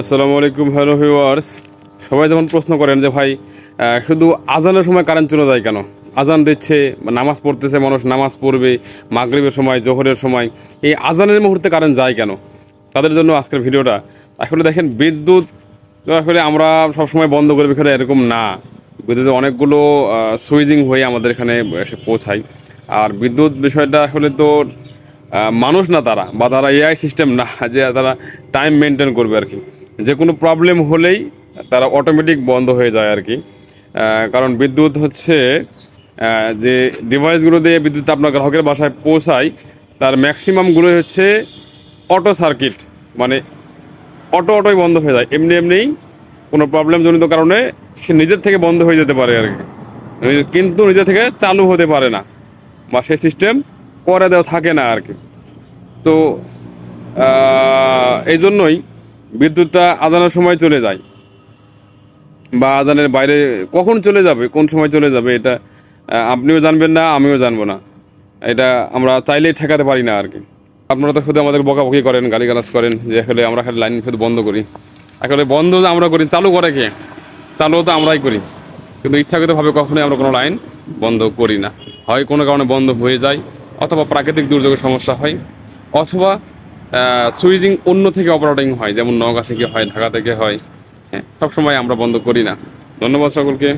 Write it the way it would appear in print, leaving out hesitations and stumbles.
আসসালামু আলাইকুম, hello viewers. সবাই যেমন প্রশ্ন করেন যে ভাই শুধু আজানের সময় কারেন্ট চলে যায় কেন? আজান দিচ্ছে, নামাজ পড়তেছে, মানুষ নামাজ পড়বে, মাগরিবের সময়, জোহরের সময়, এই আজানের মুহূর্তে কারেন্ট যায় কেন? তাদের জন্য আজকের ভিডিওটা। আসলে দেখেন, বিদ্যুৎ আসলে আমরা সবসময় বন্ধ করে এখানে এরকম না। বিদ্যুতের অনেকগুলো সুইচিং হয়ে আমাদের এখানে এসে পৌঁছায়। আর বিদ্যুৎ বিষয়টা আসলে তো মানুষ না তারা, বা তারা এআই সিস্টেম না যে তারা টাইম মেনটেন করবে আর কি। যে কোনো প্রবলেম হলেই তারা অটোমেটিক বন্ধ হয়ে যায় আর কি। কারণ বিদ্যুৎ হচ্ছে যে ডিভাইসগুলো দিয়ে বিদ্যুৎ আপনার গ্রাহকের বাসায় পৌঁছায়, তার ম্যাক্সিমামগুলোই হচ্ছে অটো সার্কিট, মানে অটোই বন্ধ হয়ে যায় এমনি এমনিই। কোনো প্রবলেমজনিত কারণে সে নিজের থেকে বন্ধ হয়ে যেতে পারে আর কি, কিন্তু নিজে থেকে চালু হতে পারে না, বা সেই সিস্টেম করে দেওয়া থাকে না আর কি। তো এই জন্যই বিদ্যুৎটা আজানের সময় চলে যায়, বা আজানের বাইরে কখন চলে যাবে, কোন সময় চলে যাবে, এটা আপনিও জানবেন না, আমিও জানবো না। এটা আমরা চাইলেই ঠেকাতে পারি না আর কি। আপনারা তো শুধু আমাদের বকাবকি করেন, গালিগালাজ করেন যে আসলে আমরা খালি লাইন শুধু বন্ধ করি। আসলে বন্ধ যে আমরা করি, চালু করে কে? চালু তো আমরাই করি, কিন্তু ইচ্ছাকৃতভাবে কখনোই আমরা কোনো লাইন বন্ধ করি না। হয় কোনো কারণে বন্ধ হয়ে যায়, অথবা প্রাকৃতিক দুর্যোগের সমস্যা হয়, অথবা সুইচিং অন্য থেকে অপারেটিং হয়, যেমন নওগাঁ থেকে হয়, ঢাকা থেকে হয়। হ্যাঁ, সবসময় আমরা বন্ধ করি না। ধন্যবাদ সকলকে।